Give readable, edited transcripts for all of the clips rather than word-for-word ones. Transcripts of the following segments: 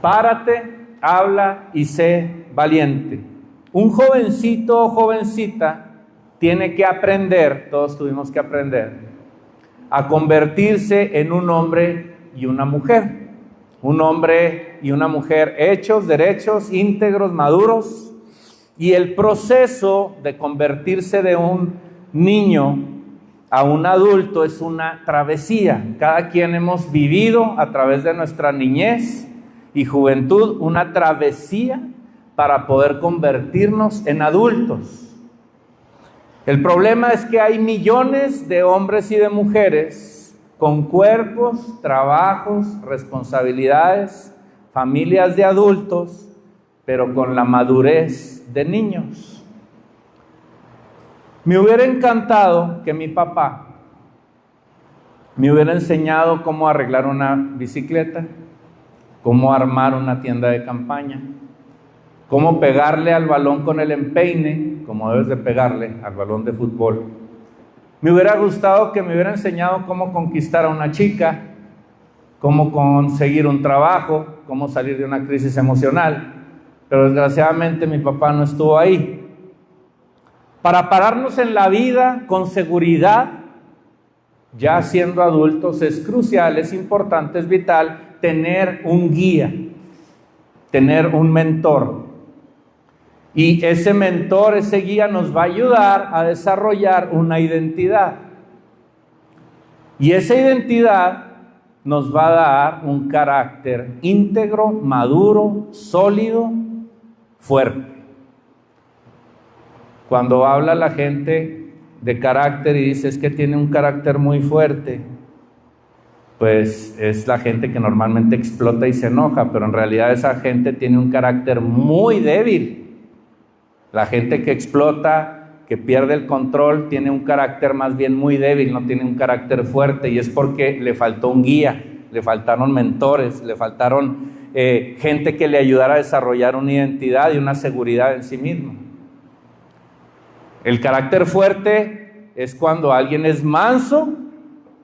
párate, habla y sé valiente. Un jovencito o jovencita tiene que aprender, todos tuvimos que aprender, a convertirse en un hombre y una mujer. Un hombre y una mujer hechos, derechos, íntegros, maduros. Y el proceso de convertirse de un niño a un adulto es una travesía. Cada quien hemos vivido a través de nuestra niñez y juventud una travesía para poder convertirnos en adultos. El problema es que hay millones de hombres y de mujeres con cuerpos, trabajos, responsabilidades, familias de adultos, pero con la madurez de niños. Me hubiera encantado que mi papá me hubiera enseñado cómo arreglar una bicicleta, cómo armar una tienda de campaña, cómo pegarle al balón con el empeine, como debes de pegarle al balón de fútbol. Me hubiera gustado que me hubiera enseñado cómo conquistar a una chica, cómo conseguir un trabajo, cómo salir de una crisis emocional, pero desgraciadamente mi papá no estuvo ahí. Para pararnos en la vida con seguridad, ya siendo adultos, es crucial, es importante, es vital tener un guía, tener un mentor. Y ese mentor, ese guía nos va a ayudar a desarrollar una identidad. Y esa identidad nos va a dar un carácter íntegro, maduro, sólido, fuerte. Cuando habla la gente de carácter y dice es que tiene un carácter muy fuerte, pues es la gente que normalmente explota y se enoja, pero en realidad esa gente tiene un carácter muy débil. La gente que explota, que pierde el control, tiene un carácter más bien muy débil, no tiene un carácter fuerte, y es porque le faltó un guía, le faltaron mentores, le faltaron gente que le ayudara a desarrollar una identidad y una seguridad en sí mismo. El carácter fuerte es cuando alguien es manso,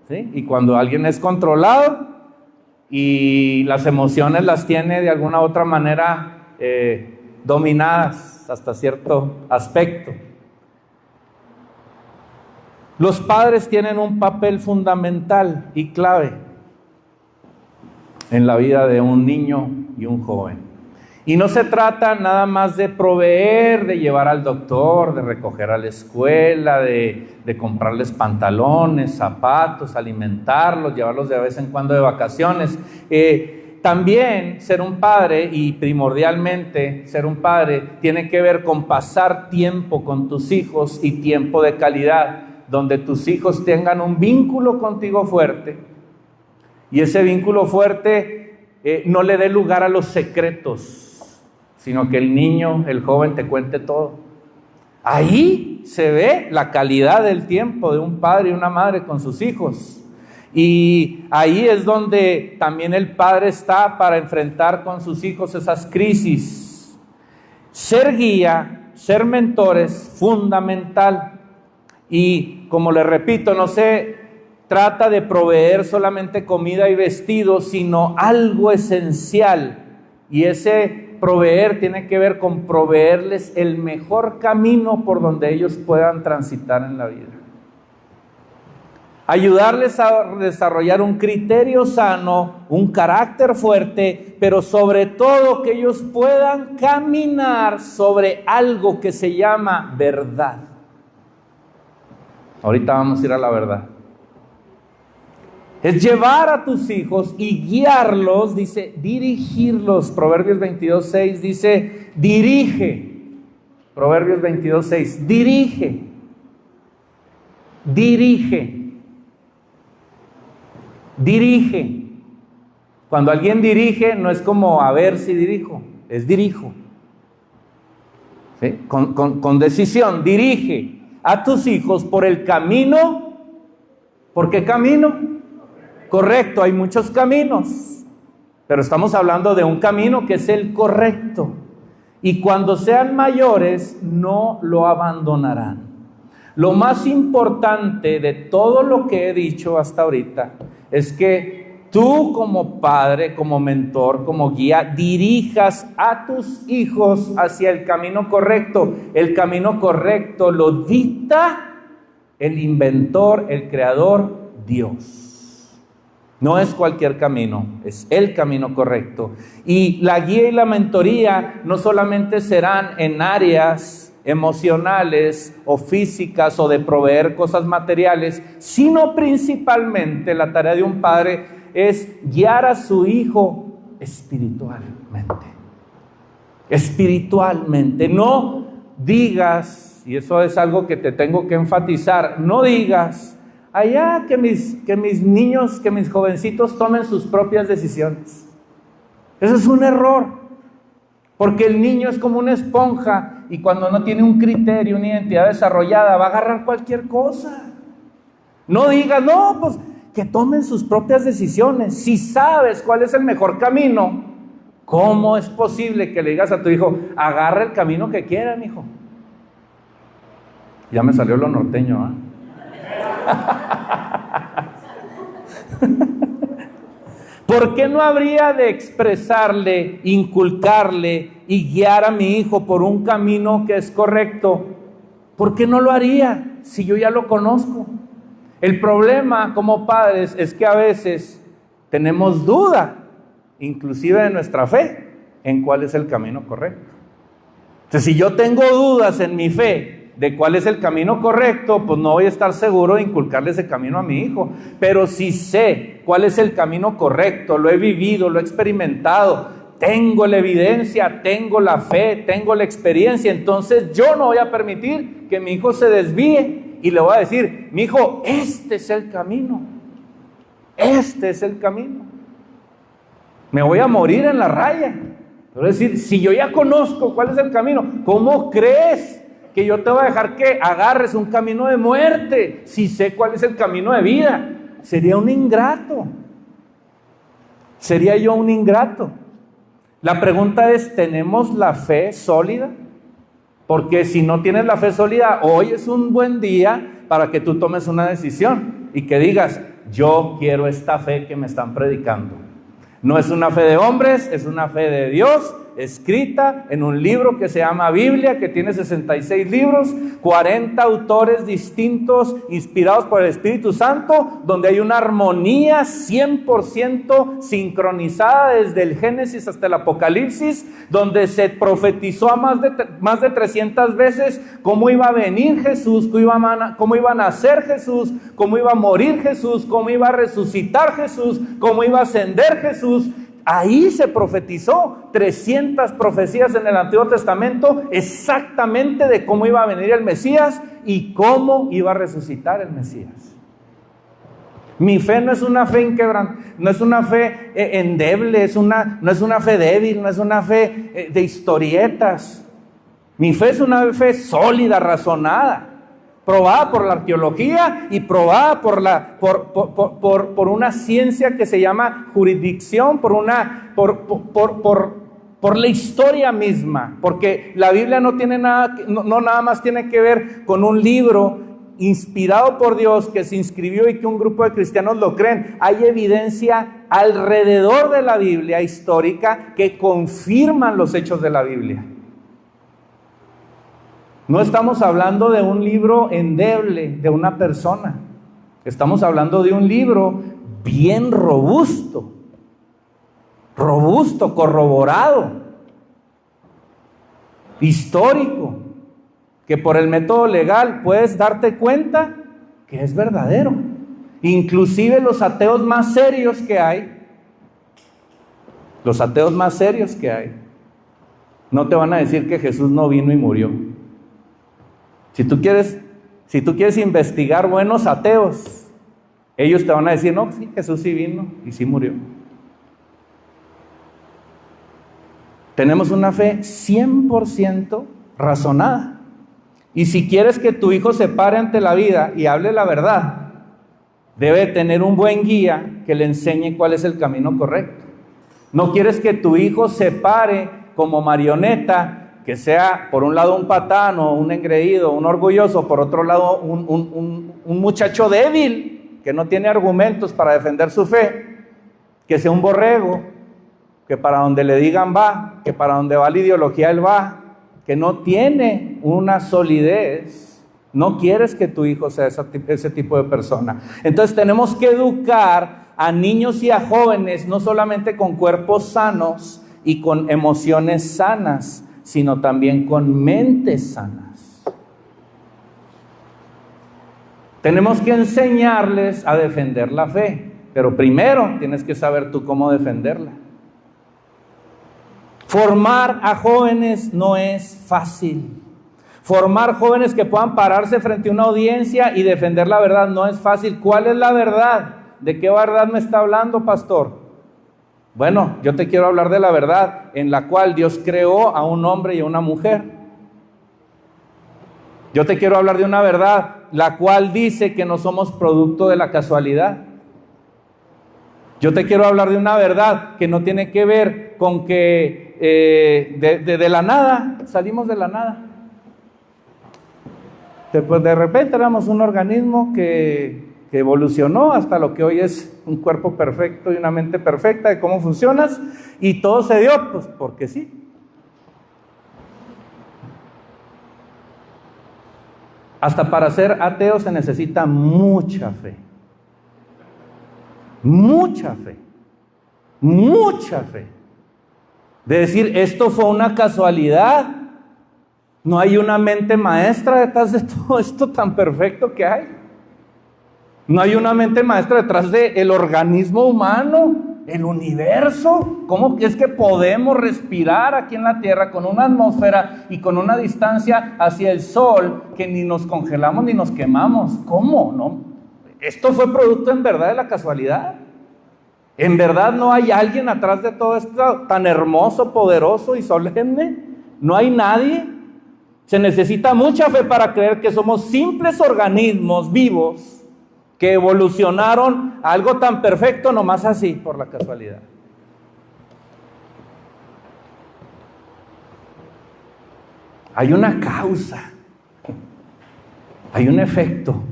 ¿sí? Y cuando alguien es controlado y las emociones las tiene de alguna otra manera dominadas hasta cierto aspecto. Los padres tienen un papel fundamental y clave en la vida de un niño y un joven. Y no se trata nada más de proveer, de llevar al doctor, de recoger a la escuela, de comprarles pantalones, zapatos, alimentarlos, llevarlos de vez en cuando de vacaciones. También ser un padre, y primordialmente ser un padre, tiene que ver con pasar tiempo con tus hijos y tiempo de calidad, donde tus hijos tengan un vínculo contigo fuerte, y ese vínculo fuerte no le dé lugar a los secretos, sino que el niño, el joven te cuente todo. Ahí se ve la calidad del tiempo de un padre y una madre con sus hijos. Y ahí es donde también el padre está para enfrentar con sus hijos esas crisis. Ser guía, ser mentor es fundamental. Y como les repito, no se trata de proveer solamente comida y vestido, sino algo esencial. Y ese proveer tiene que ver con proveerles el mejor camino por donde ellos puedan transitar en la vida. Ayudarles a desarrollar un criterio sano, un carácter fuerte, pero sobre todo que ellos puedan caminar sobre algo que se llama verdad. Ahorita vamos a ir a la verdad. Es llevar a tus hijos y guiarlos, dice dirigirlos. Proverbios 22:6 dice dirige. Proverbios 22:6, dirige. Dirige. Dirige. Cuando alguien dirige, no es como a ver si dirijo, es dirijo. ¿Sí? Con decisión, dirige a tus hijos por el camino. ¿Por qué camino? Correcto, hay muchos caminos, pero estamos hablando de un camino que es el correcto. Y cuando sean mayores, no lo abandonarán. Lo más importante de todo lo que he dicho hasta ahorita es que tú como padre, como mentor, como guía, dirijas a tus hijos hacia el camino correcto. El camino correcto lo dicta el inventor, el creador, Dios. No es cualquier camino, es el camino correcto. Y la guía y la mentoría no solamente serán en áreas emocionales o físicas o de proveer cosas materiales, sino principalmente la tarea de un padre es guiar a su hijo espiritualmente. Espiritualmente. No digas, y eso es algo que te tengo que enfatizar, no digas, allá que mis niños, que mis jovencitos tomen sus propias decisiones. Eso es un error, porque el niño es como una esponja y cuando no tiene un criterio, una identidad desarrollada, va a agarrar cualquier cosa. No digas, no, pues que tomen sus propias decisiones. Si sabes cuál es el mejor camino, ¿cómo es posible que le digas a tu hijo, agarra el camino que quiera, mijo? Ya me salió lo norteño, ¿Por qué no habría de expresarle, inculcarle y guiar a mi hijo por un camino que es correcto? ¿Por qué no lo haría si yo ya lo conozco? El problema como padres es que a veces tenemos duda, inclusive de nuestra fe, en cuál es el camino correcto. Entonces, si yo tengo dudas en mi fe de cuál es el camino correcto, pues no voy a estar seguro de inculcarle ese camino a mi hijo. Pero si sé cuál es el camino correcto, lo he vivido, lo he experimentado, tengo la evidencia, tengo la fe, tengo la experiencia, entonces yo no voy a permitir que mi hijo se desvíe y le voy a decir, mi hijo, este es el camino, este es el camino. Me voy a morir en la raya. Es decir, si yo ya conozco cuál es el camino, ¿cómo crees que yo te voy a dejar que agarres un camino de muerte si sé cuál es el camino de vida? Sería un ingrato. Sería yo un ingrato. La pregunta es, ¿tenemos la fe sólida? Porque si no tienes la fe sólida, hoy es un buen día para que tú tomes una decisión y que digas, yo quiero esta fe que me están predicando. No es una fe de hombres, es una fe de Dios, escrita en un libro que se llama Biblia, que tiene 66 libros, 40 autores distintos, inspirados por el Espíritu Santo, donde hay una armonía 100% sincronizada desde el Génesis hasta el Apocalipsis, donde se profetizó a más de 300 veces cómo iba a venir Jesús, cómo iba a nacer Jesús, cómo iba a morir Jesús, cómo iba a resucitar Jesús, cómo iba a ascender Jesús. Ahí se profetizó 300 profecías en el Antiguo Testamento exactamente de cómo iba a venir el Mesías y cómo iba a resucitar el Mesías. Mi fe no es una fe inquebrantable, no es una fe endeble, no es una fe débil, no es una fe de historietas. Mi fe es una fe sólida, razonada, probada por la arqueología y probada por una ciencia que se llama jurisdicción, por la historia misma, porque la Biblia no nada más tiene que ver con un libro inspirado por Dios que se inscribió y que un grupo de cristianos lo creen. Hay evidencia alrededor de la Biblia histórica que confirman los hechos de la Biblia. No estamos hablando de un libro endeble de una persona. Estamos hablando de un libro bien robusto, corroborado, histórico, que por el método legal puedes darte cuenta que es verdadero. Inclusive los ateos más serios que hay, no te van a decir que Jesús no vino y murió. Si tú quieres investigar buenos ateos, ellos te van a decir, no, sí, Jesús sí vino y sí murió. Tenemos una fe 100% razonada. Y si quieres que tu hijo se pare ante la vida y hable la verdad, debe tener un buen guía que le enseñe cuál es el camino correcto. No quieres que tu hijo se pare como marioneta, que sea por un lado un patán o un engreído, un orgulloso, por otro lado un muchacho débil que no tiene argumentos para defender su fe. que sea un borrego, que para donde le digan va, que para donde va la ideología él va, que no tiene una solidez. No quieres que tu hijo sea ese tipo de persona. Entonces tenemos que educar a niños y a jóvenes, no solamente con cuerpos sanos y con emociones sanas, sino también con mentes sanas. Tenemos que enseñarles a defender la fe, pero primero tienes que saber tú cómo defenderla. Formar a jóvenes no es fácil. Formar jóvenes que puedan pararse frente a una audiencia y defender la verdad no es fácil. ¿Cuál es la verdad? ¿De qué verdad me está hablando, pastor? Bueno, yo te quiero hablar de la verdad en la cual Dios creó a un hombre y a una mujer. Yo te quiero hablar de una verdad la cual dice que no somos producto de la casualidad. Yo te quiero hablar de una verdad que no tiene que ver con que de la nada, salimos de la nada. Después de repente éramos un organismo que evolucionó hasta lo que hoy es un cuerpo perfecto y una mente perfecta de cómo funcionas, y todo se dio, pues porque sí. Hasta para ser ateo se necesita mucha fe. Mucha fe. Mucha fe. De decir, esto fue una casualidad. No hay una mente maestra detrás de todo esto tan perfecto que hay. No hay una mente maestra detrás del organismo humano, el universo. ¿Cómo es que podemos respirar aquí en la Tierra con una atmósfera y con una distancia hacia el Sol que ni nos congelamos ni nos quemamos? ¿Cómo? ¿No? Esto fue producto en verdad de la casualidad. En verdad no hay alguien atrás de todo esto tan hermoso, poderoso y solemne. No hay nadie. Se necesita mucha fe para creer que somos simples organismos vivos que evolucionaron a algo tan perfecto nomás así, por la casualidad. Hay una causa, hay un efecto,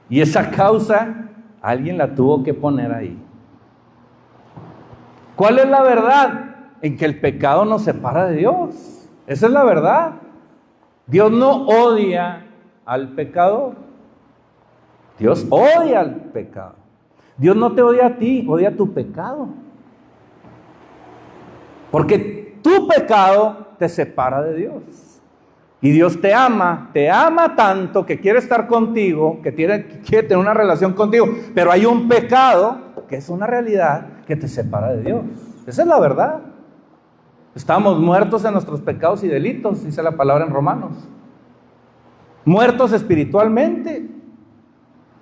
y esa causa alguien la tuvo que poner ahí. ¿Cuál es la verdad? En que el pecado nos separa de Dios. Esa es la verdad. Dios no odia al pecador. Dios odia al pecado. Dios no te odia a ti, odia tu pecado. Porque tu pecado te separa de Dios. Y Dios te ama tanto que quiere estar contigo, que quiere tener una relación contigo. Pero hay un pecado que es una realidad que te separa de Dios. Esa es la verdad. Estamos muertos en nuestros pecados y delitos, dice la palabra en Romanos. Muertos espiritualmente.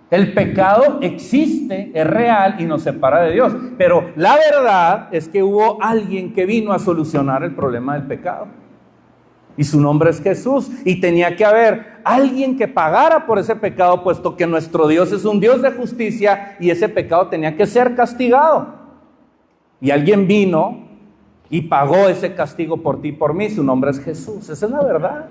El pecado existe, es real y nos separa de Dios. Pero la verdad es que hubo alguien que vino a solucionar el problema del pecado. Y su nombre es Jesús. Y tenía que haber alguien que pagara por ese pecado, puesto que nuestro Dios es un Dios de justicia y ese pecado tenía que ser castigado. Y alguien vino y pagó ese castigo por ti y por mí. Su nombre es Jesús. Esa es la verdad.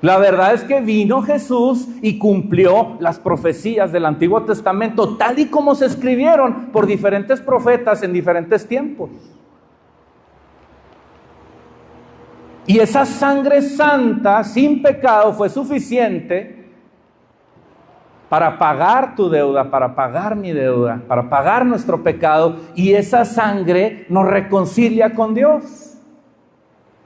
La verdad es que vino Jesús y cumplió las profecías del Antiguo Testamento tal y como se escribieron por diferentes profetas en diferentes tiempos. Y esa sangre santa, sin pecado, fue suficiente para pagar tu deuda, para pagar mi deuda, para pagar nuestro pecado. Y esa sangre nos reconcilia con Dios.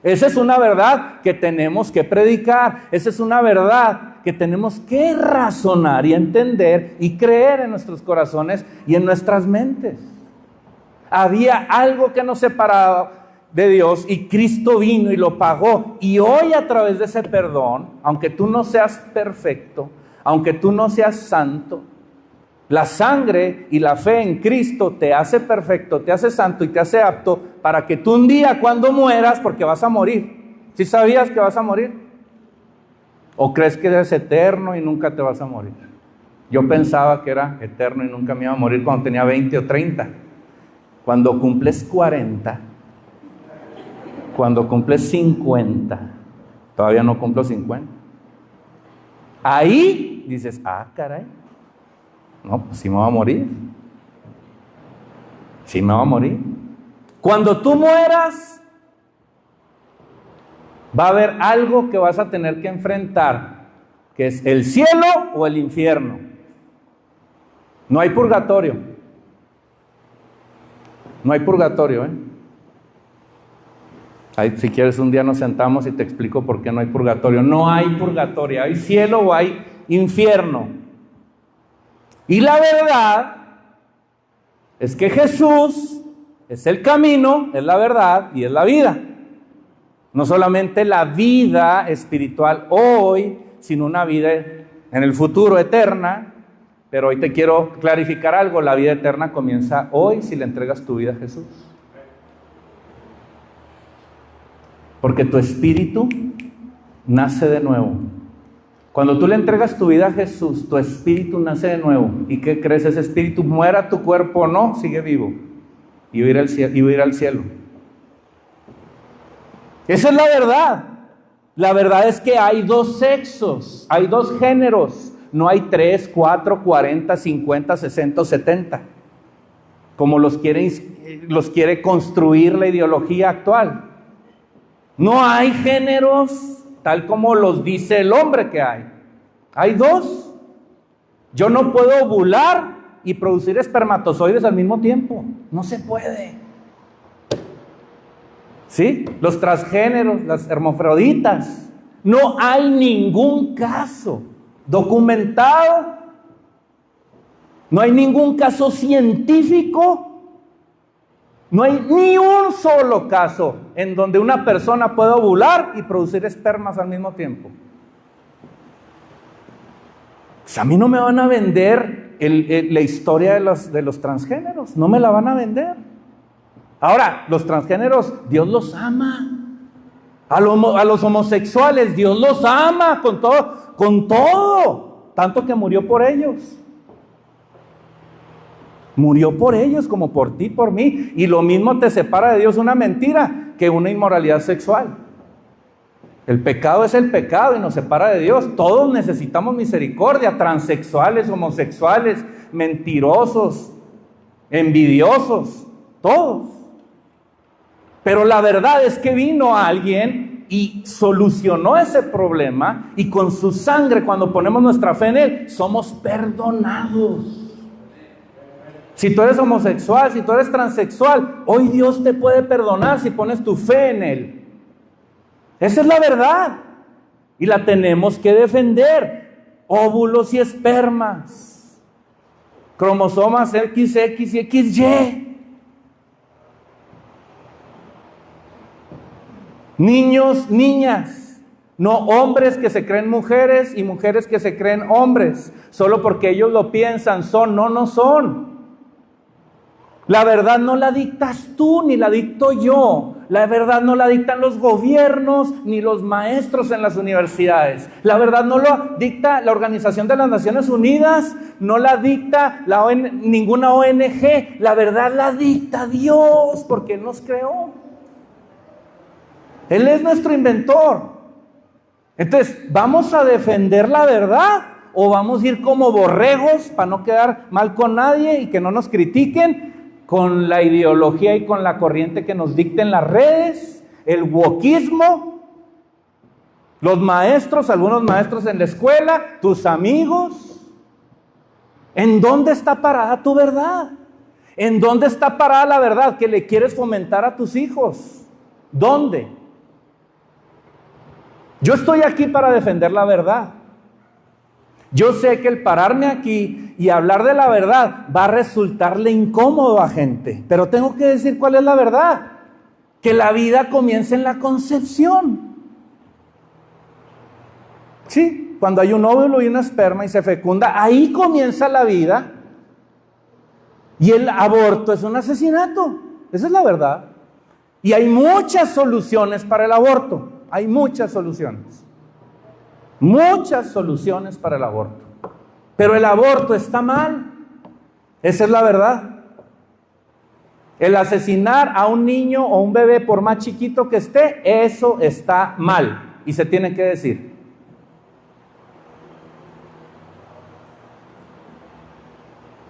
Esa es una verdad que tenemos que predicar. Esa es una verdad que tenemos que razonar y entender y creer en nuestros corazones y en nuestras mentes. Había algo que nos separaba de Dios y Cristo vino y lo pagó. Y hoy, a través de ese perdón, aunque tú no seas perfecto, aunque tú no seas santo, la sangre y la fe en Cristo te hace perfecto, te hace santo y te hace apto para que tú un día, cuando mueras, porque vas a morir. ¿Sí sabías que vas a morir? ¿O crees que eres eterno y nunca te vas a morir? Yo pensaba que era eterno y nunca me iba a morir cuando tenía 20 o 30. Cuando cumples 40, cuando cumples 50, todavía no cumplo 50. Ahí dices, ah, caray. No, pues sí me voy a morir. Sí, me voy a morir. Cuando tú mueras, va a haber algo que vas a tener que enfrentar, que es el cielo o el infierno. No hay purgatorio. No hay purgatorio, Ahí, si quieres, un día nos sentamos y te explico por qué no hay purgatorio. No hay purgatorio, hay cielo o hay infierno. Y la verdad es que Jesús es el camino, es la verdad y es la vida. No solamente la vida espiritual hoy, sino una vida en el futuro eterna. Pero hoy te quiero clarificar algo, la vida eterna comienza hoy si le entregas tu vida a Jesús. Porque tu espíritu nace de nuevo. Cuando tú le entregas tu vida a Jesús, tu espíritu nace de nuevo. ¿Y qué crees? Ese espíritu, muera tu cuerpo o no, sigue vivo. Y va a ir al cielo. Esa es la verdad. La verdad es que hay dos sexos, hay dos géneros. No hay 3, 4, 40, 50, 60 o 70. Como los quiere construir la ideología actual. No hay géneros tal como los dice el hombre que hay. Hay dos. Yo no puedo ovular y producir espermatozoides al mismo tiempo. No se puede. ¿Sí? Los transgéneros, las hermafroditas. No hay ningún caso documentado. No hay ningún caso científico. No hay ni un solo caso en donde una persona pueda ovular y producir espermas al mismo tiempo. Pues a mí no me van a vender la historia de los transgéneros. No me la van a vender. Ahora, los transgéneros, Dios los ama. A los homosexuales, Dios los ama con todo. Tanto que murió por ellos. Murió por ellos como por ti, por mí. Y lo mismo te separa de Dios una mentira que una inmoralidad sexual. El pecado es el pecado y nos separa de Dios. Todos necesitamos misericordia. Transexuales, homosexuales, mentirosos, envidiosos, todos. Pero la verdad es que vino alguien y solucionó ese problema, y con su sangre, cuando ponemos nuestra fe en Él, somos perdonados. Si tú eres homosexual, si tú eres transexual, hoy Dios te puede perdonar si pones tu fe en Él. Esa es la verdad y la tenemos que defender. Óvulos y espermas, cromosomas XX y XY. Niños, niñas, no hombres que se creen mujeres y mujeres que se creen hombres, solo porque ellos lo piensan, no son. La verdad no la dictas tú, ni la dicto yo. La verdad no la dictan los gobiernos, ni los maestros en las universidades. La verdad no lo dicta la Organización de las Naciones Unidas, no la dicta ninguna ONG. La verdad la dicta Dios, porque Él nos creó. Él es nuestro inventor. Entonces, ¿vamos a defender la verdad o vamos a ir como borregos para no quedar mal con nadie y que no nos critiquen con la ideología y con la corriente que nos dicten las redes, el wokismo, los maestros, algunos maestros en la escuela, tus amigos? ¿En dónde está parada tu verdad? ¿En dónde está parada la verdad que le quieres fomentar a tus hijos? ¿Dónde? Yo estoy aquí para defender la verdad. Yo sé que el pararme aquí y hablar de la verdad va a resultarle incómodo a gente, pero tengo que decir cuál es la verdad. Que la vida comienza en la concepción. Sí, cuando hay un óvulo y una esperma y se fecunda, ahí comienza la vida. Y el aborto es un asesinato. Esa es la verdad. Y hay muchas soluciones para el aborto. Hay muchas soluciones. Muchas soluciones para el aborto. Pero el aborto está mal. Esa es la verdad. El asesinar a un niño o un bebé, por más chiquito que esté, eso está mal. Y se tiene que decir.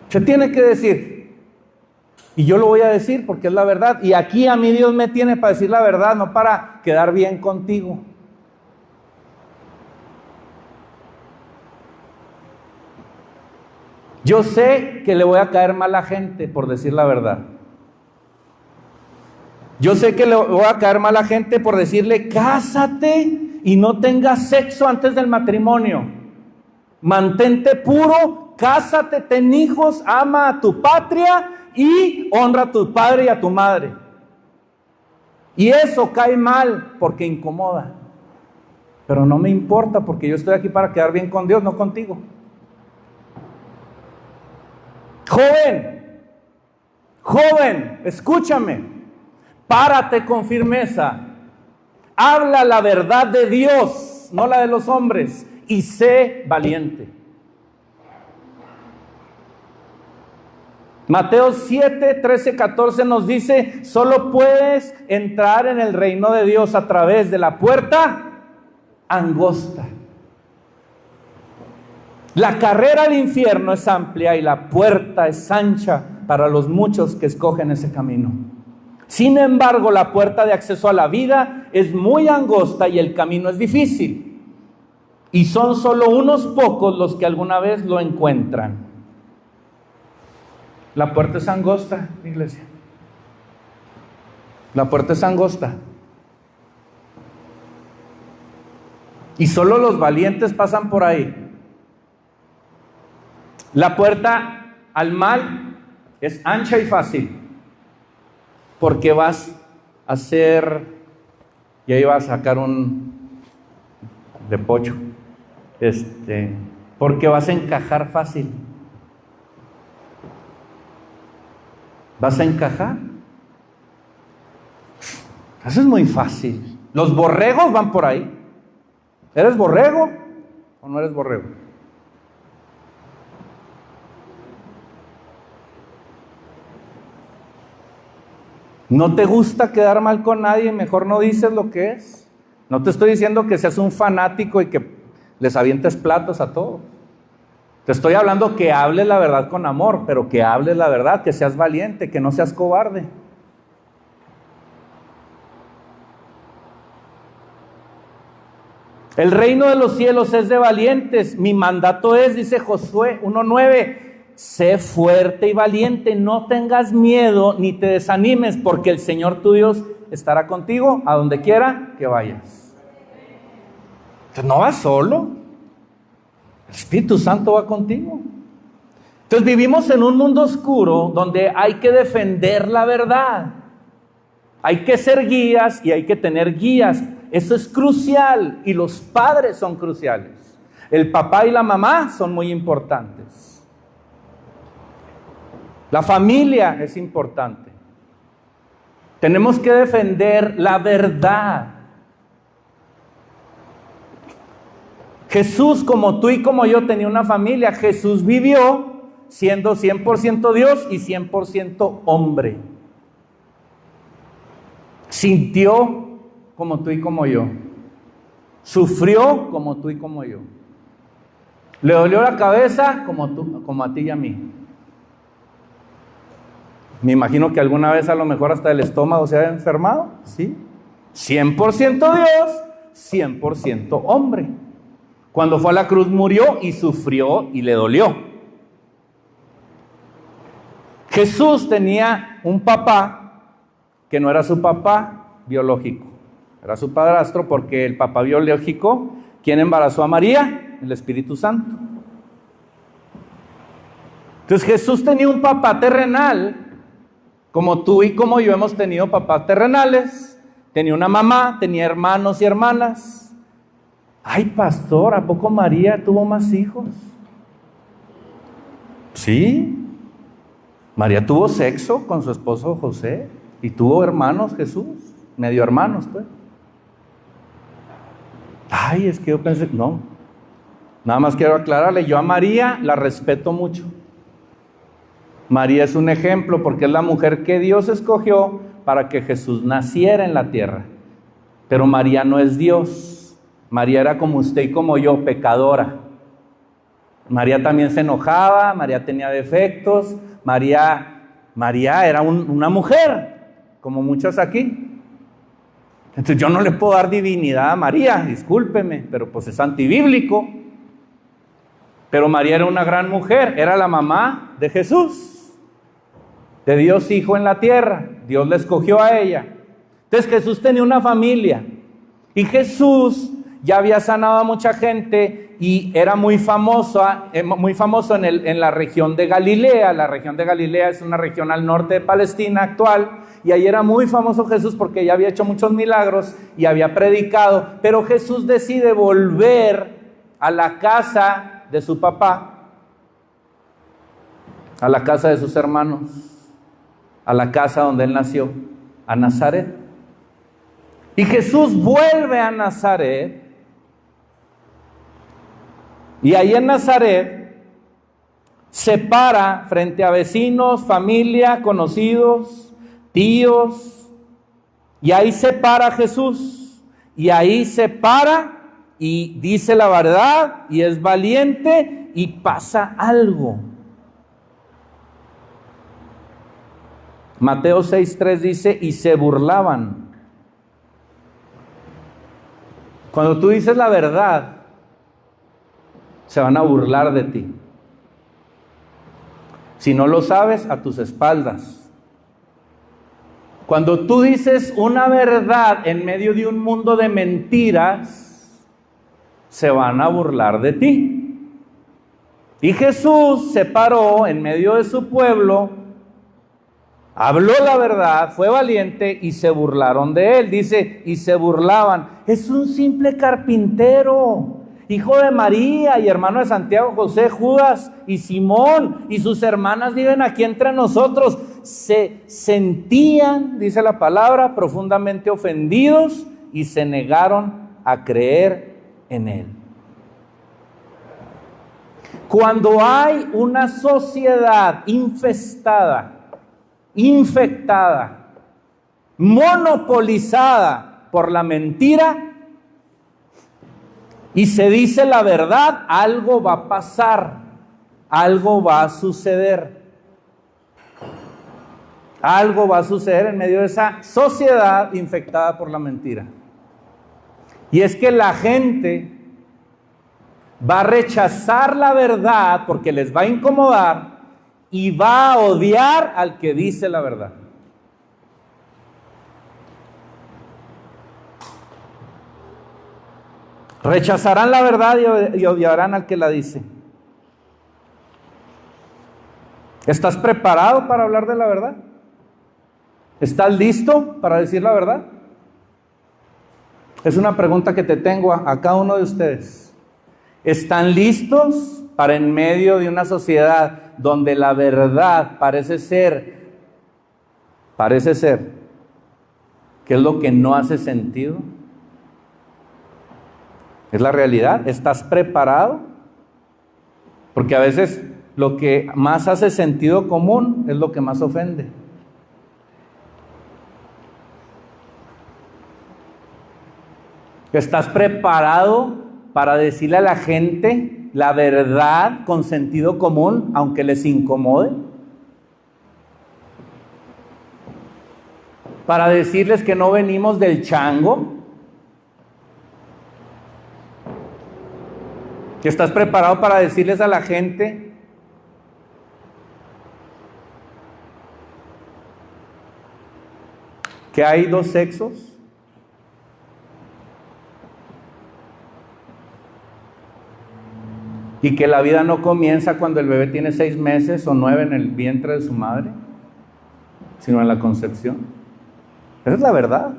Se tiene que decir. Y yo lo voy a decir porque es la verdad. Y aquí a mí Dios me tiene para decir la verdad, no para quedar bien contigo. Yo sé que le voy a caer mal a gente por decir la verdad. Yo sé que le voy a caer mal a gente por decirle, cásate y no tengas sexo antes del matrimonio. Mantente puro, cásate, ten hijos, ama a tu patria y honra a tu padre y a tu madre. Y eso cae mal porque incomoda. Pero no me importa porque yo estoy aquí para quedar bien con Dios, no contigo. Joven, escúchame. Párate con firmeza. Habla la verdad de Dios, no la de los hombres, y sé valiente. Mateo 7, 13, 14 nos dice, solo puedes entrar en el reino de Dios a través de la puerta angosta. La carrera al infierno es amplia y la puerta es ancha para los muchos que escogen ese camino. Sin embargo, la puerta de acceso a la vida es muy angosta y el camino es difícil. Y son solo unos pocos los que alguna vez lo encuentran. La puerta es angosta, iglesia. La puerta es angosta. Y solo los valientes pasan por ahí. La puerta al mal es ancha y fácil. Porque vas a hacer, y ahí vas a sacar un de pocho, porque vas a encajar fácil. ¿Vas a encajar? Eso es muy fácil. Los borregos van por ahí. ¿Eres borrego o no eres borrego? ¿No te gusta quedar mal con nadie? Mejor no dices lo que es. No te estoy diciendo que seas un fanático y que les avientes platos a todos. Te estoy hablando que hables la verdad con amor, pero que hables la verdad, que seas valiente, que no seas cobarde. El reino de los cielos es de valientes. Mi mandato es, dice Josué 1:9, sé fuerte y valiente, no tengas miedo ni te desanimes, porque el Señor tu Dios estará contigo a donde quiera que vayas. Entonces no vas solo, el Espíritu Santo va contigo. Entonces vivimos en un mundo oscuro donde hay que defender la verdad. Hay que ser guías y hay que tener guías. Eso es crucial y los padres son cruciales. El papá y la mamá son muy importantes. La familia es importante. Tenemos que defender la verdad. Jesús, como tú y como yo, tenía una familia. Jesús vivió siendo 100% Dios y 100% hombre. Sintió como tú y como yo. Sufrió como tú y como yo. Le dolió la cabeza como a ti y a mí. Me imagino que alguna vez a lo mejor hasta el estómago se ha enfermado, ¿sí? 100% Dios, 100% hombre. Cuando fue a la cruz murió y sufrió y le dolió. Jesús tenía un papá que no era su papá biológico, era su padrastro, porque el papá biológico, ¿quién embarazó a María? El Espíritu Santo. Entonces Jesús tenía un papá terrenal, como tú y como yo hemos tenido papás terrenales. Tenía una mamá, tenía hermanos y hermanas. Ay, pastor, ¿a poco María tuvo más hijos? Sí, María tuvo sexo con su esposo José y tuvo hermanos Jesús, medio hermanos pues. Ay, es que yo pensé, no, nada más quiero aclararle, yo a María la respeto mucho. María es un ejemplo porque es la mujer que Dios escogió para que Jesús naciera en la tierra. Pero María no es Dios. María era como usted y como yo, pecadora. María también se enojaba, María tenía defectos, María María era una mujer, como muchas aquí. Entonces yo no le puedo dar divinidad a María, discúlpeme, pero pues es antibíblico. Pero María era una gran mujer, era la mamá de Jesús, de Dios Hijo en la tierra. Dios la escogió a ella. Entonces Jesús tenía una familia y Jesús ya había sanado a mucha gente y era muy famoso en la región de Galilea. La región de Galilea es una región al norte de Palestina actual, y ahí era muy famoso Jesús porque ya había hecho muchos milagros y había predicado. Pero Jesús decide volver a la casa de su papá, a la casa de sus hermanos, a la casa donde él nació, a Nazaret. Y Jesús vuelve a Nazaret, y ahí en Nazaret se para frente a vecinos, familia, conocidos, tíos, y ahí se para Jesús, y ahí se para y dice la verdad, y es valiente, y pasa algo. Mateo 6:3 dice, y se burlaban. Cuando tú dices la verdad, se van a burlar de ti. Si no lo sabes, a tus espaldas. Cuando tú dices una verdad en medio de un mundo de mentiras, se van a burlar de ti. Y Jesús se paró en medio de su pueblo, habló la verdad, fue valiente y se burlaron de él. Dice, y se burlaban. Es un simple carpintero, hijo de María y hermano de Santiago, José, Judas y Simón, y sus hermanas viven aquí entre nosotros. Se sentían, dice la palabra, profundamente ofendidos y se negaron a creer en él. Cuando hay una sociedad infestada, infectada, monopolizada por la mentira, y se dice la verdad, algo va a pasar, algo va a suceder. Algo va a suceder en medio de esa sociedad infectada por la mentira. Y es que la gente va a rechazar la verdad porque les va a incomodar y va a odiar al que dice la verdad. Rechazarán la verdad y odiarán al que la dice. ¿Estás preparado para hablar de la verdad? ¿Estás listo para decir la verdad? Es una pregunta que te tengo a cada uno de ustedes. ¿Están listos para, en medio de una sociedad donde la verdad parece ser, que es lo que no hace sentido? ¿Es la realidad? ¿Estás preparado? Porque a veces lo que más hace sentido común es lo que más ofende. ¿Estás preparado para decirle a la gente la verdad con sentido común, aunque les incomode? Para decirles que no venimos del chango. ¿Que estás preparado para decirles a la gente que hay dos sexos? Y que la vida no comienza cuando el bebé tiene 6 meses o 9 en el vientre de su madre, sino en la concepción. Esa es la verdad.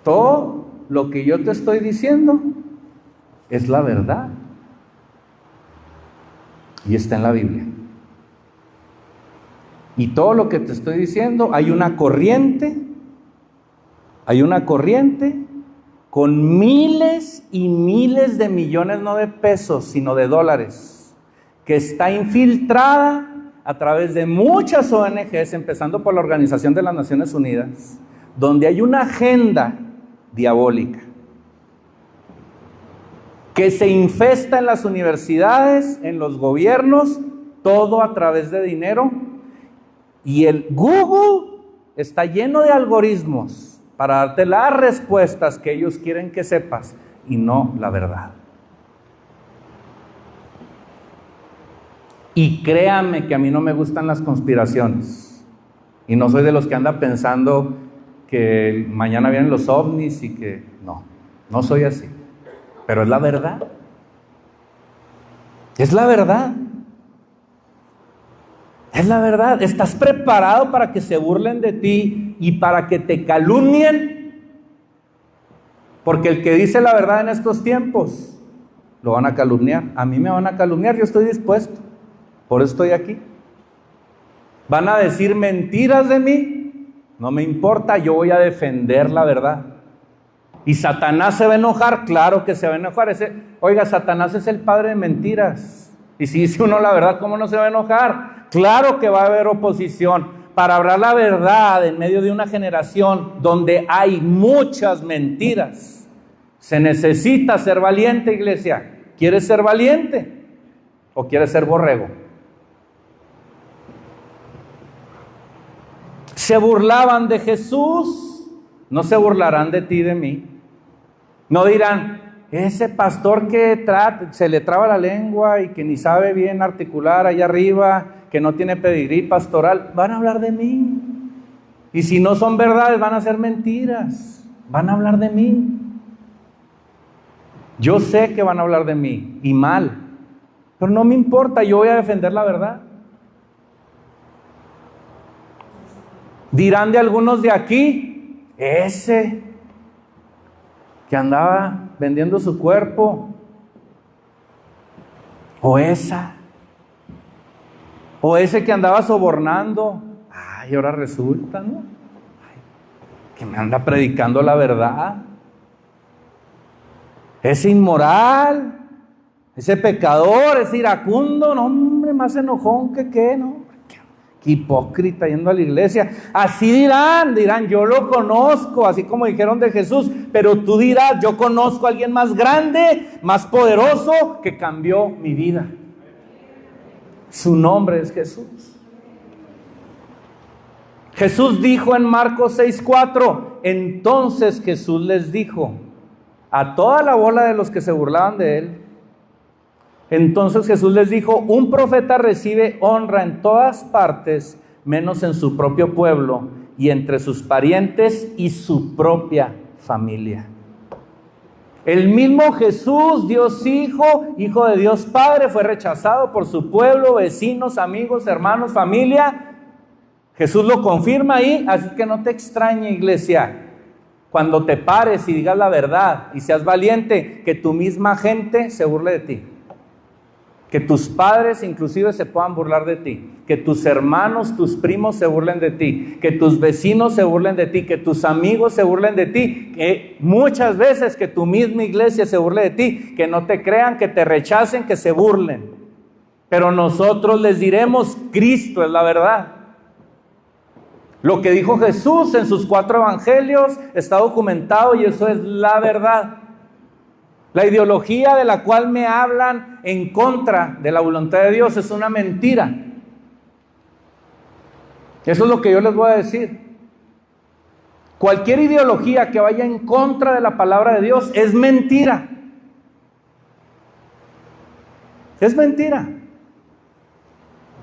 Todo lo que yo te estoy diciendo es la verdad. Y está en la Biblia. Y todo lo que te estoy diciendo, hay una corriente con miles y miles de millones, no de pesos, sino de dólares, que está infiltrada a través de muchas ONGs, empezando por la Organización de las Naciones Unidas, donde hay una agenda diabólica que se infesta en las universidades, en los gobiernos, todo a través de dinero. Y el Google está lleno de algoritmos para darte las respuestas que ellos quieren que sepas y no la verdad. Y créame que a mí no me gustan las conspiraciones. Y no soy de los que anda pensando que mañana vienen los ovnis y que... No soy así. Pero es la verdad. Es la verdad. Es la verdad. ¿Estás preparado para que se burlen de ti y para que te calumnien? Porque el que dice la verdad en estos tiempos, lo van a calumniar. A mí me van a calumniar, yo estoy dispuesto. Por eso estoy aquí. ¿Van a decir mentiras de mí? No me importa, yo voy a defender la verdad. ¿Y Satanás se va a enojar? Claro que se va a enojar. Oiga, Satanás es el padre de mentiras. Y si dice uno la verdad, ¿cómo no se va a enojar? Claro que va a haber oposición. Para hablar la verdad en medio de una generación donde hay muchas mentiras, se necesita ser valiente, iglesia. ¿Quieres ser valiente o quieres ser borrego? Se burlaban de Jesús, no se burlarán de ti y de mí. No dirán, ese pastor que se le traba la lengua y que ni sabe bien articular allá arriba, que no tiene pedigrí pastoral, van a hablar de mí. Y si no son verdades, van a ser mentiras, van a hablar de mí. Yo sé que van a hablar de mí, y mal, pero no me importa, yo voy a defender la verdad. Dirán de algunos de aquí, ese que andaba vendiendo su cuerpo, o esa, o ese que andaba sobornando, ay, ahora resulta, ¿no? Ay, que me anda predicando la verdad. Ese inmoral, ese pecador, ese iracundo, no hombre, más enojón que qué, ¿no? Qué hipócrita yendo a la iglesia. Así dirán, yo lo conozco, así como dijeron de Jesús, pero tú dirás, yo conozco a alguien más grande, más poderoso, que cambió mi vida. Su nombre es Jesús. Jesús dijo en Marcos 6:4, entonces Jesús les dijo a toda la bola de los que se burlaban de él, entonces Jesús les dijo, un profeta recibe honra en todas partes, menos en su propio pueblo y entre sus parientes y su propia familia. El mismo Jesús, Dios Hijo, Hijo de Dios Padre, fue rechazado por su pueblo, vecinos, amigos, hermanos, familia. Jesús lo confirma ahí, así que no te extrañe, iglesia, cuando te pares y digas la verdad y seas valiente, que tu misma gente se burle de ti. Que tus padres inclusive se puedan burlar de ti, que tus hermanos, tus primos se burlen de ti, que tus vecinos se burlen de ti, que tus amigos se burlen de ti, que muchas veces que tu misma iglesia se burle de ti, que no te crean, que te rechacen, que se burlen. Pero nosotros les diremos, Cristo es la verdad. Lo que dijo Jesús en sus 4 evangelios está documentado y eso es la verdad. La ideología de la cual me hablan en contra de la voluntad de Dios es una mentira. Eso es lo que yo les voy a decir. Cualquier ideología que vaya en contra de la palabra de Dios es mentira. Es mentira.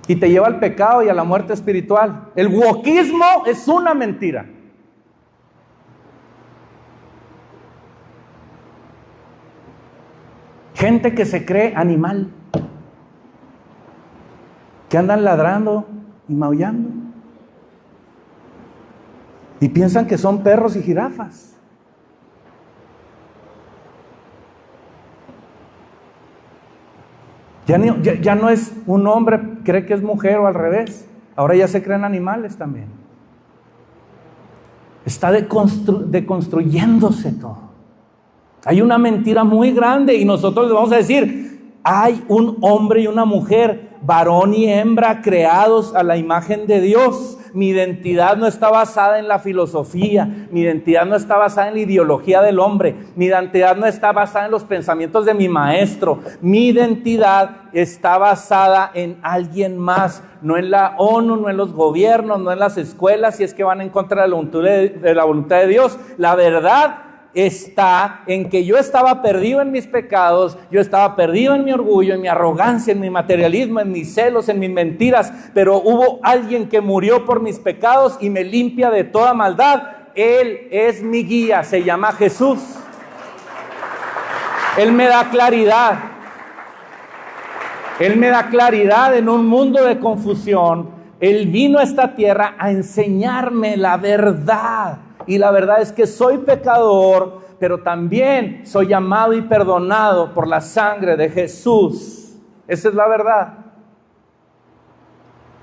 Y te lleva al pecado y a la muerte espiritual. El wokismo es una mentira. Gente que se cree animal, que andan ladrando y maullando y piensan que son perros y jirafas. Ya no es un hombre, cree que es mujer o al revés. Ahora ya se creen animales también. Está deconstruyéndose todo. Hay una mentira muy grande y nosotros les vamos a decir, hay un hombre y una mujer, varón y hembra, creados a la imagen de Dios. mi identidad no está basada en la filosofía, mi identidad no está basada en la ideología del hombre, mi identidad no está basada en los pensamientos de mi maestro, mi identidad está basada en alguien más, no en la ONU, no en los gobiernos, no en las escuelas, si es que van en contra de la voluntad de Dios. La verdad está en que yo estaba perdido en mis pecados, yo estaba perdido en mi orgullo, en mi arrogancia, en mi materialismo, en mis celos, en mis mentiras, pero hubo alguien que murió por mis pecados y me limpia de toda maldad. Él es mi guía, se llama Jesús. Él me da claridad. Él me da claridad en un mundo de confusión. Él vino a esta tierra a enseñarme la verdad. Y la verdad es que soy pecador, pero también soy amado y perdonado por la sangre de Jesús. Esa es la verdad.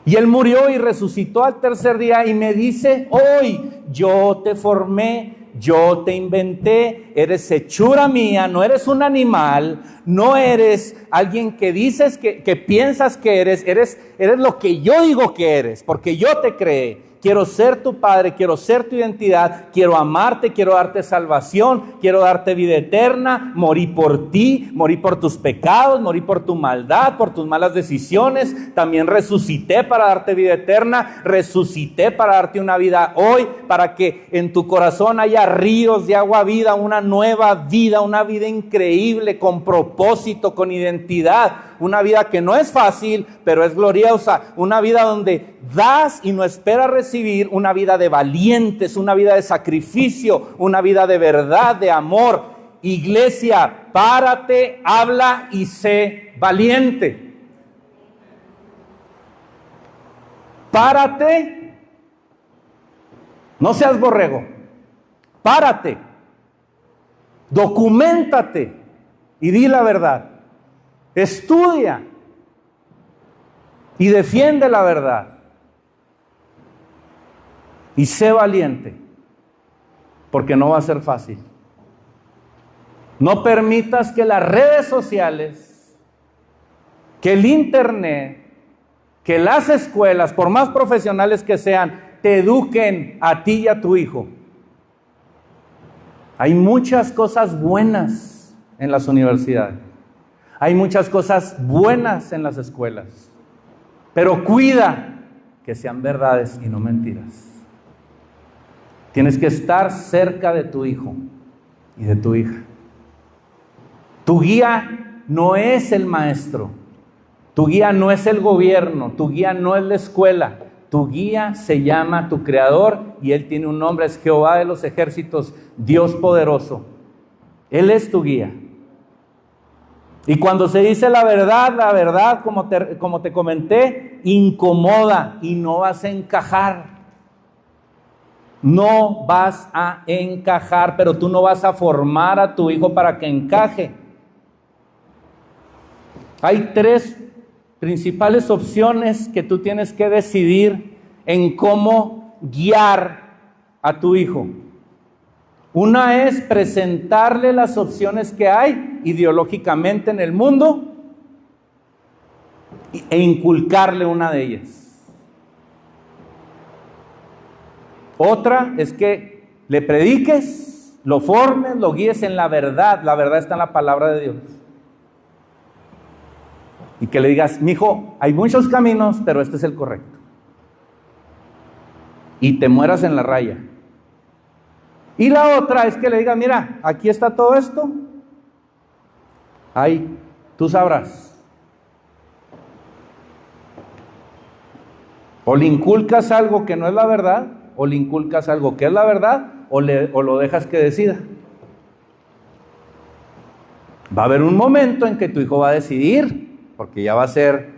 Y Él murió y resucitó al tercer día y me dice: hoy yo te formé, yo te inventé, eres hechura mía, no eres un animal, no eres alguien que dices que piensas que eres lo que yo digo que eres, porque yo te creé. Quiero ser tu padre, quiero ser tu identidad, quiero amarte, quiero darte salvación, quiero darte vida eterna, morí por ti, morí por tus pecados, morí por tu maldad, por tus malas decisiones, también resucité para darte vida eterna, resucité para darte una vida hoy, para que en tu corazón haya ríos de agua vida, una nueva vida, una vida increíble, con propósito, con identidad, una vida que no es fácil, pero es gloriosa, una vida donde das y no esperas recibir, una vida de valientes, una vida de sacrificio, una vida de verdad, de amor. Iglesia, párate, habla y sé valiente. Párate, no seas borrego, párate, documéntate y di la verdad. Estudia y defiende la verdad y sé valiente, porque no va a ser fácil. No permitas que las redes sociales, que el internet, que las escuelas, por más profesionales que sean, te eduquen a ti y a tu hijo. Hay muchas cosas buenas en las universidades. Hay muchas cosas buenas en las escuelas, pero cuida que sean verdades y no mentiras. Tienes que estar cerca de tu hijo y de tu hija. Tu guía no es el maestro, tu guía no es el gobierno, tu guía no es la escuela, tu guía se llama tu Creador y Él tiene un nombre, es Jehová de los ejércitos, Dios poderoso. Él es tu guía. Y cuando se dice la verdad, como te comenté, incomoda y no vas a encajar. No vas a encajar, pero tú no vas a formar a tu hijo para que encaje. Hay 3 principales opciones que tú tienes que decidir en cómo guiar a tu hijo. Una es presentarle las opciones que hay ideológicamente en el mundo e inculcarle una de ellas. Otra es que le prediques, lo formes, lo guíes en la verdad. La verdad está en la palabra de Dios. Y que le digas: mijo, hay muchos caminos, pero este es el correcto. Y te mueras en la raya. Y la otra es que le digas: mira, aquí está todo esto. Ahí, tú sabrás. O le inculcas algo que no es la verdad, o le inculcas algo que es la verdad, o lo dejas que decida. Va a haber un momento en que tu hijo va a decidir, porque ya va a ser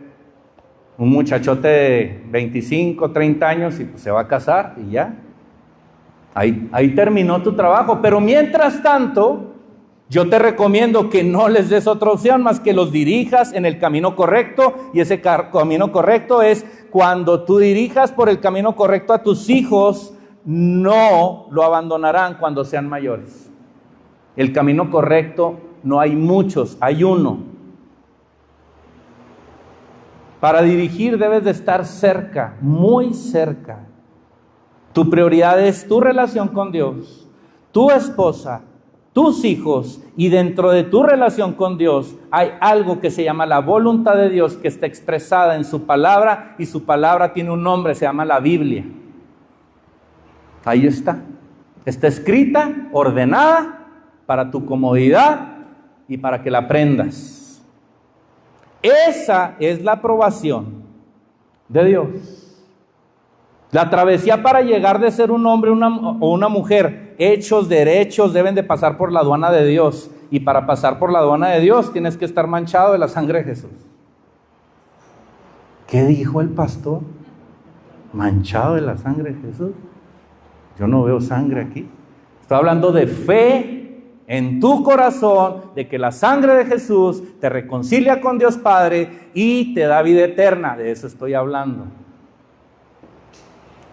un muchachote de 25, 30 años y pues se va a casar y ya. Ahí terminó tu trabajo, pero mientras tanto, yo te recomiendo que no les des otra opción más que los dirijas en el camino correcto, y ese camino correcto es cuando tú dirijas por el camino correcto a tus hijos, no lo abandonarán cuando sean mayores. El camino correcto no hay muchos, hay uno. Para dirigir debes de estar cerca, muy cerca. Tu prioridad es tu relación con Dios, tu esposa, tus hijos, y dentro de tu relación con Dios hay algo que se llama la voluntad de Dios, que está expresada en su palabra, y su palabra tiene un nombre, se llama la Biblia. Ahí está. Está escrita, ordenada para tu comodidad y para que la aprendas. Esa es la aprobación de Dios. La travesía para llegar de ser un hombre o una mujer, hechos, derechos, deben de pasar por la aduana de Dios. Y para pasar por la aduana de Dios tienes que estar manchado de la sangre de Jesús. ¿Qué dijo el pastor? Manchado de la sangre de Jesús. Yo no veo sangre aquí. Estoy hablando de fe en tu corazón, de que la sangre de Jesús te reconcilia con Dios Padre y te da vida eterna. De eso estoy hablando.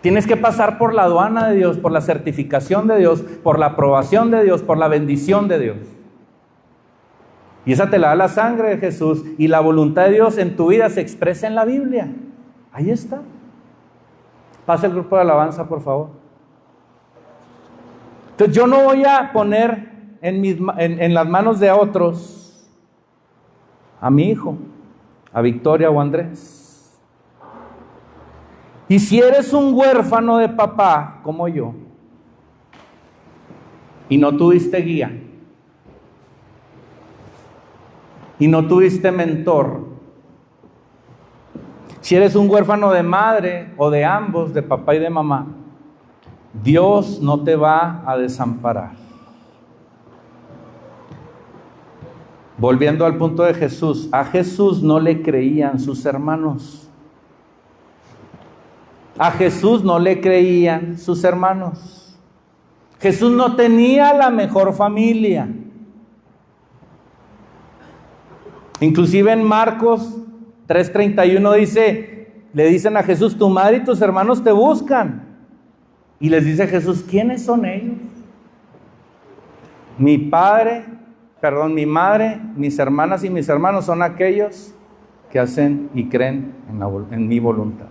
Tienes que pasar por la aduana de Dios, por la certificación de Dios, por la aprobación de Dios, por la bendición de Dios. Y esa te la da la sangre de Jesús, y la voluntad de Dios en tu vida se expresa en la Biblia. Ahí está. Pasa el grupo de alabanza, por favor. Entonces yo no voy a poner en las manos de otros a mi hijo, a Victoria o a Andrés. Y si eres un huérfano de papá como yo y no tuviste guía y no tuviste mentor, si eres un huérfano de madre o de ambos, de papá y de mamá, Dios no te va a desamparar. Volviendo al punto de Jesús, a Jesús no le creían sus hermanos. A Jesús no le creían sus hermanos. Jesús no tenía la mejor familia. Inclusive en Marcos 3:31 le dicen a Jesús, tu madre y tus hermanos te buscan. Y les dice Jesús, ¿quiénes son ellos? Mi madre, mis hermanas y mis hermanos son aquellos que hacen y creen en mi voluntad.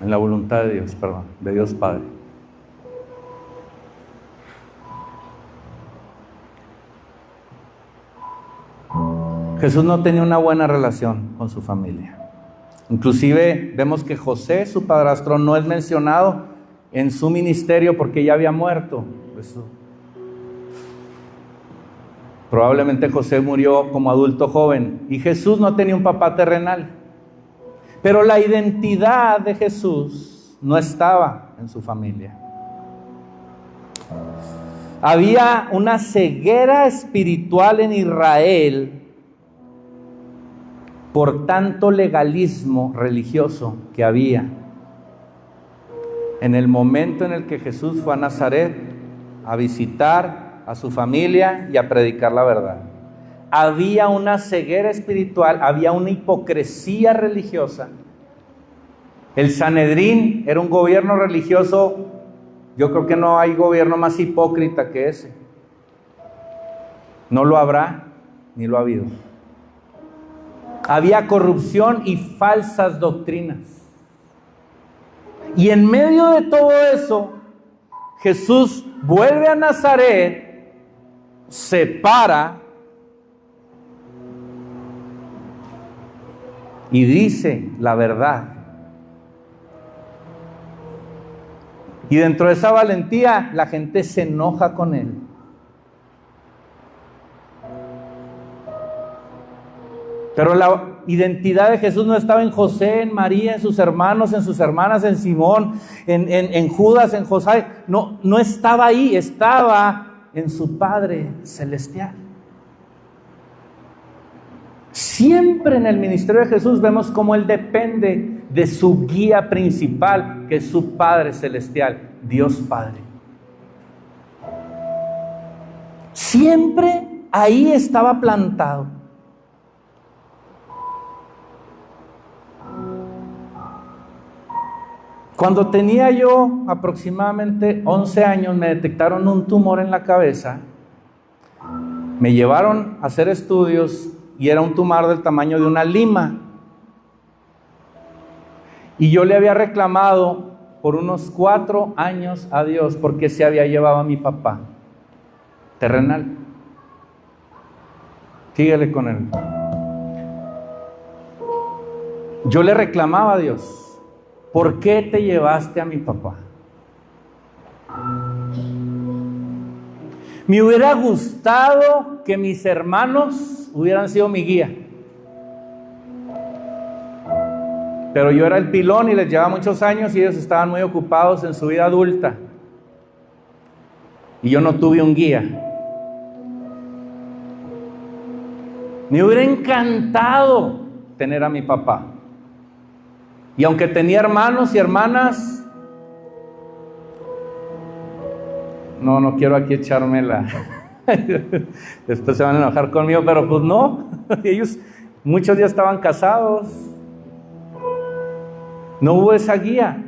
En la voluntad de Dios, de Dios Padre. Jesús no tenía una buena relación con su familia. Inclusive vemos que José, su padrastro, no es mencionado en su ministerio porque ya había muerto. Probablemente José murió como adulto joven y Jesús no tenía un papá terrenal. Pero la identidad de Jesús no estaba en su familia. Había una ceguera espiritual en Israel por tanto legalismo religioso que había. En el momento en el que Jesús fue a Nazaret a visitar a su familia y a predicar la verdad, había una ceguera espiritual, había una hipocresía religiosa. El Sanedrín era un gobierno religioso, yo creo que no hay gobierno más hipócrita que ese. No lo habrá, ni lo ha habido. Había corrupción y falsas doctrinas. Y en medio de todo eso, Jesús vuelve a Nazaret, se para y dice la verdad. Y dentro de esa valentía, la gente se enoja con él. Pero la identidad de Jesús no estaba en José, en María, en sus hermanos, en sus hermanas, en Simón, en Judas, en José. No estaba ahí, estaba en su Padre Celestial. Siempre en el ministerio de Jesús vemos cómo Él depende de su guía principal, que es su Padre Celestial, Dios Padre. Siempre ahí estaba plantado. Cuando tenía yo aproximadamente 11 años, me detectaron un tumor en la cabeza. Me llevaron a hacer estudios y era un tumor del tamaño de una lima. Y yo le había reclamado por unos 4 años a Dios porque se había llevado a mi papá terrenal. Síguele con él. Yo le reclamaba a Dios, ¿por qué te llevaste a mi papá? Me hubiera gustado que mis hermanos hubieran sido mi guía. Pero yo era el pilón y les llevaba muchos años y ellos estaban muy ocupados en su vida adulta. Y yo no tuve un guía. Me hubiera encantado tener a mi papá. Y aunque tenía hermanos y hermanas, no quiero aquí echarme la... Después se van a enojar conmigo, pero pues no. Muchos ya estaban casados. No hubo esa guía.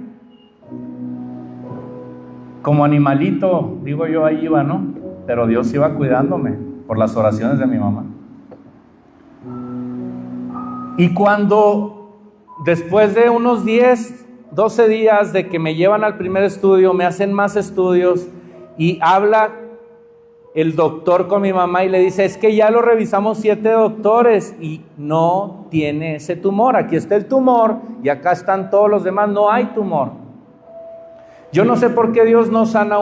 Como animalito, digo yo, ahí iba, ¿no? Pero Dios iba cuidándome por las oraciones de mi mamá. Y cuando después de unos 10, 12 días de que me llevan al primer estudio, me hacen más estudios y habla el doctor con mi mamá y le dice, es que ya lo revisamos 7 doctores y no tiene ese tumor. Aquí está el tumor y acá están todos los demás, no hay tumor. Yo no sé por qué Dios no sana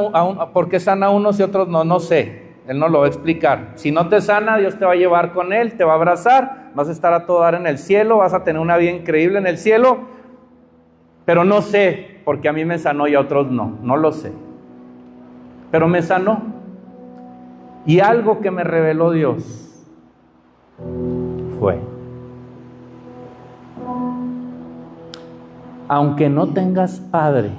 por qué sana a unos y otros no sé. Él no lo va a explicar. Si no te sana, Dios te va a llevar con Él, te va a abrazar, vas a estar a todo dar en el cielo, vas a tener una vida increíble en el cielo, pero no sé, porque a mí me sanó y a otros no lo sé. Pero me sanó. Y algo que me reveló Dios fue, aunque no tengas padre,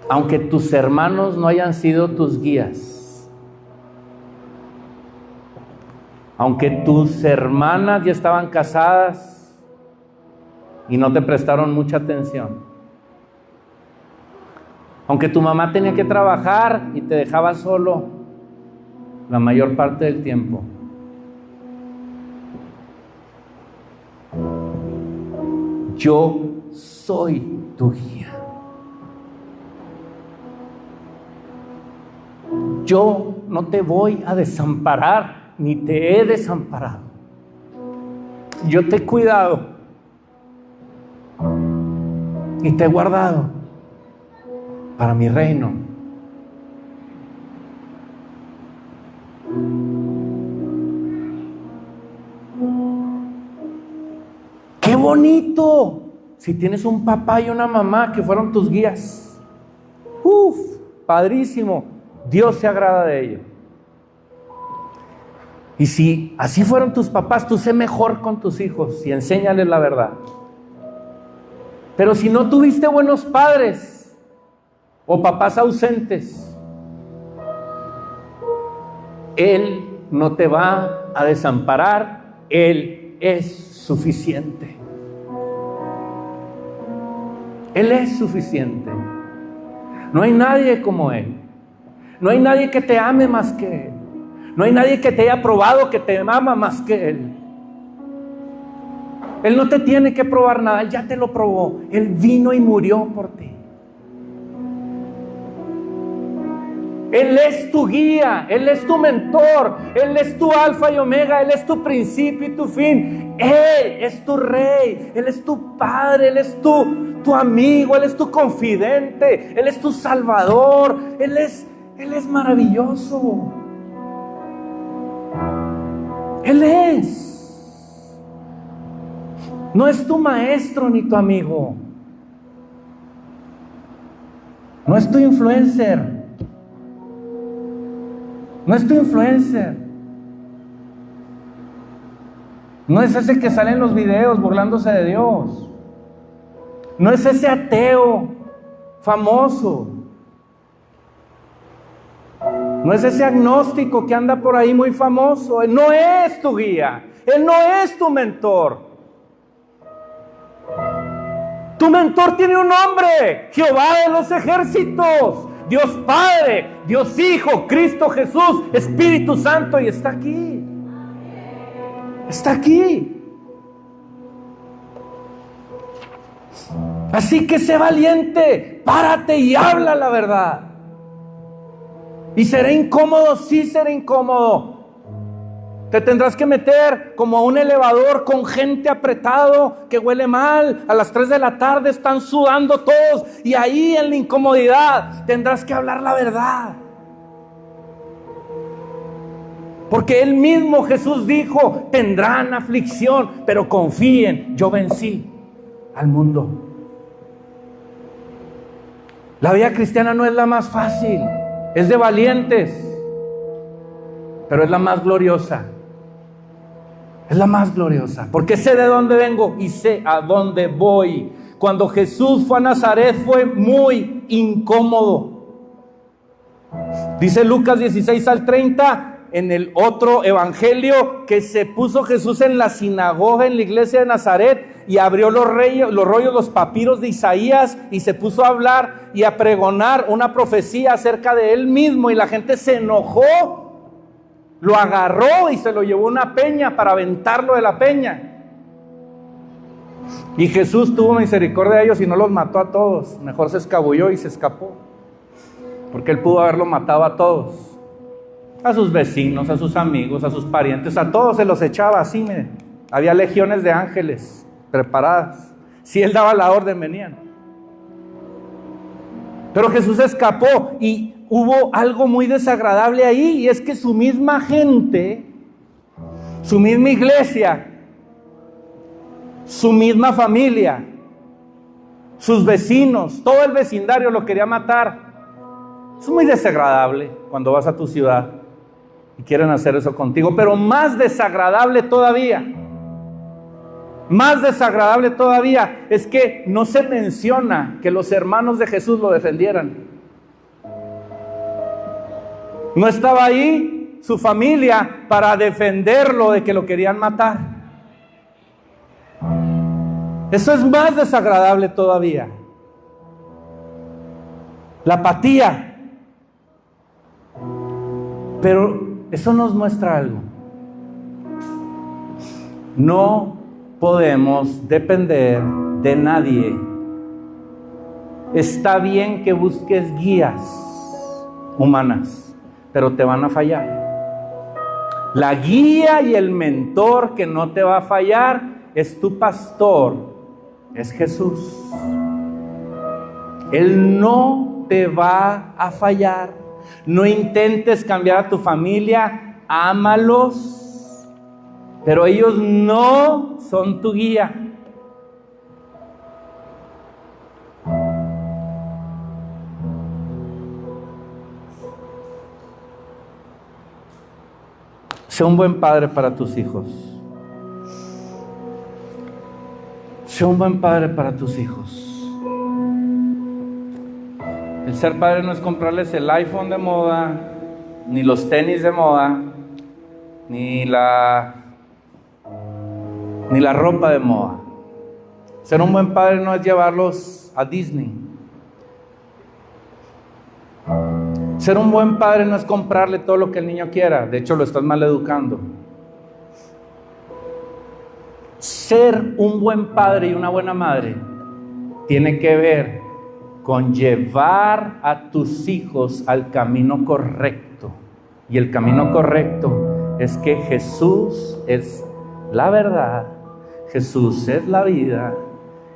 aunque tus hermanos no hayan sido tus guías, aunque tus hermanas ya estaban casadas y no te prestaron mucha atención, aunque tu mamá tenía que trabajar y te dejaba solo la mayor parte del tiempo, yo soy tu guía. Yo no te voy a desamparar, ni te he desamparado. Yo te he cuidado y te he guardado para mi reino. ¡Qué bonito! Si tienes un papá y una mamá que fueron tus guías. ¡Uf! Padrísimo. Dios se agrada de ello. Y si así fueron tus papás, tú sé mejor con tus hijos y enséñales la verdad. Pero si no tuviste buenos padres o papás ausentes, Él no te va a desamparar. Él es suficiente. Él es suficiente. No hay nadie como Él. No hay nadie que te ame más que Él. No hay nadie que te haya probado que te ama más que Él. Él no te tiene que probar nada, Él ya te lo probó. Él vino y murió por ti. Él es tu guía, Él es tu mentor, Él es tu alfa y omega, Él es tu principio y tu fin. Él es tu rey, Él es tu padre, Él es tu amigo, Él es tu confidente, Él es tu salvador, Él es maravilloso. Él es. No es tu maestro ni tu amigo. No es tu influencer. No es tu influencer. No es ese que sale en los videos burlándose de Dios. No es ese ateo famoso. No es ese agnóstico que anda por ahí muy famoso. Él no es tu guía. Él no es tu mentor. Tu mentor tiene un nombre: Jehová de los ejércitos, Dios Padre, Dios Hijo, Cristo Jesús, Espíritu Santo, y está aquí. Está aquí. Así que sé valiente, párate y habla la verdad. Y será incómodo, sí será incómodo. Te tendrás que meter como a un elevador con gente apretado que huele mal. A las 3 de la tarde están sudando todos y ahí en la incomodidad tendrás que hablar la verdad. Porque Él mismo, Jesús, dijo: tendrán aflicción, pero confíen, yo vencí al mundo. La vida cristiana no es la más fácil, es de valientes, pero es la más gloriosa. Es la más gloriosa, porque sé de dónde vengo y sé a dónde voy. Cuando Jesús fue a Nazaret fue muy incómodo. Dice Lucas 16-30 en el otro evangelio que se puso Jesús en la sinagoga, en la iglesia de Nazaret, y abrió los rollos, los papiros de Isaías, y se puso a hablar y a pregonar una profecía acerca de Él mismo, y la gente se enojó. Lo agarró y se lo llevó a una peña para aventarlo de la peña. Y Jesús tuvo misericordia de ellos y no los mató a todos. Mejor se escabulló y se escapó. Porque Él pudo haberlo matado a todos. A sus vecinos, a sus amigos, a sus parientes, a todos se los echaba así, miren. Había legiones de ángeles preparadas. Si Él daba la orden, venían. Pero Jesús escapó y hubo algo muy desagradable ahí, y es que su misma gente, su misma iglesia, su misma familia, sus vecinos, todo el vecindario lo quería matar. Es muy desagradable cuando vas a tu ciudad y quieren hacer eso contigo, pero más desagradable todavía es que no se menciona que los hermanos de Jesús lo defendieran. No estaba ahí su familia para defenderlo de que lo querían matar. Eso es más desagradable todavía. La apatía. Pero eso nos muestra algo. No podemos depender de nadie. Está bien que busques guías humanas, pero te van a fallar. La guía y el mentor que no te va a fallar es tu pastor, es Jesús. Él no te va a fallar. No intentes cambiar a tu familia, ámalos, pero ellos no son tu guía. Sé un buen padre para tus hijos. Sé un buen padre para tus hijos. El ser padre no es comprarles el iPhone de moda, ni los tenis de moda, ni la ropa de moda. Ser un buen padre no es llevarlos a Disney. Ser un buen padre no es comprarle todo lo que el niño quiera. De hecho, lo estás mal educando. Ser un buen padre y una buena madre tiene que ver con llevar a tus hijos al camino correcto. Y el camino correcto es que Jesús es la verdad, Jesús es la vida,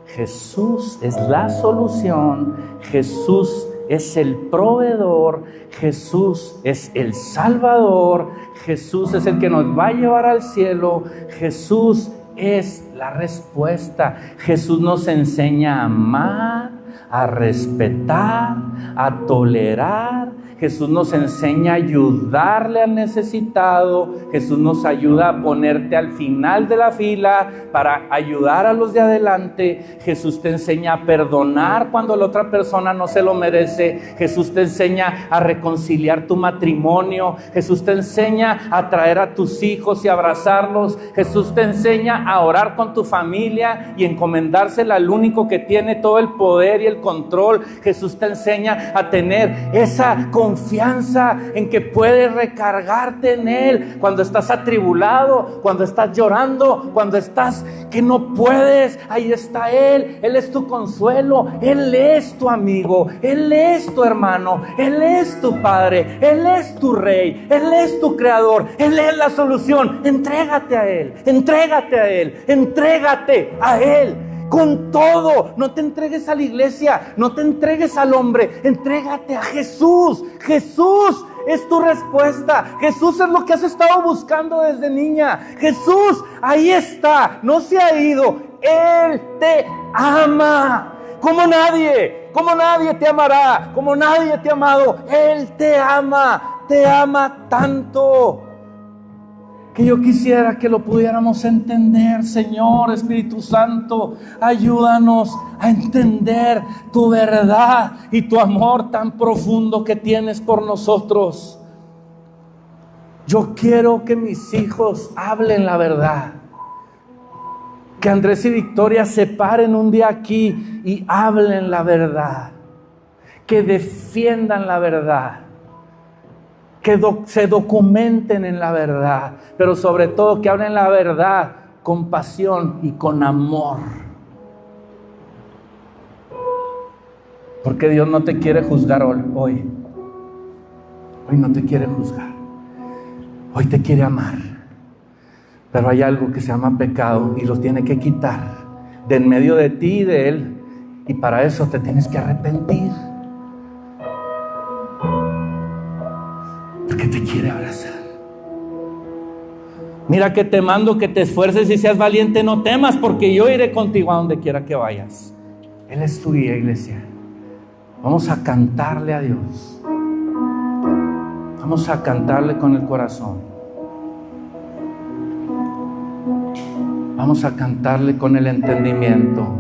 Jesús es la solución, Jesús es el proveedor, Jesús es el Salvador, Jesús es el que nos va a llevar al cielo, Jesús es la respuesta. Jesús nos enseña a amar, a respetar, a tolerar. Jesús nos enseña a ayudarle al necesitado. Jesús nos ayuda a ponerte al final de la fila para ayudar a los de adelante. Jesús te enseña a perdonar cuando la otra persona no se lo merece. Jesús te enseña a reconciliar tu matrimonio. Jesús te enseña a traer a tus hijos y abrazarlos. Jesús te enseña a orar con tu familia y encomendársela al único que tiene todo el poder y el control. Jesús te enseña a tener esa confianza confianza en que puedes recargarte en Él cuando estás atribulado, cuando estás llorando, cuando estás que no puedes. Ahí está Él. Él es tu consuelo, Él es tu amigo, Él es tu hermano, Él es tu Padre, Él es tu Rey, Él es tu Creador, Él es la solución. Entrégate a Él, entrégate a Él, entrégate a Él. Con todo, no te entregues a la iglesia, no te entregues al hombre, entrégate a Jesús. Jesús es tu respuesta. Jesús es lo que has estado buscando desde niña. Jesús, ahí está, no se ha ido. Él te ama como nadie te amará, como nadie te ha amado. Él te ama tanto, que yo quisiera que lo pudiéramos entender. Señor Espíritu Santo, ayúdanos a entender tu verdad y tu amor tan profundo que tienes por nosotros. Yo quiero que mis hijos hablen la verdad. Que Andrés y Victoria se paren un día aquí y hablen la verdad. Que defiendan la verdad. Que se documenten en la verdad, pero sobre todo que hablen la verdad con pasión y con amor. Porque Dios no te quiere juzgar hoy. Hoy no te quiere juzgar. Hoy te quiere amar. Pero hay algo que se llama pecado y lo tiene que quitar de en medio de ti y de Él. Y para eso te tienes que arrepentir. Porque te quiere abrazar. Mira que te mando que te esfuerces y seas valiente, no temas, porque yo iré contigo a donde quiera que vayas. Él es tu guía, iglesia. Vamos a cantarle a Dios. Vamos a cantarle con el corazón. Vamos a cantarle con el entendimiento.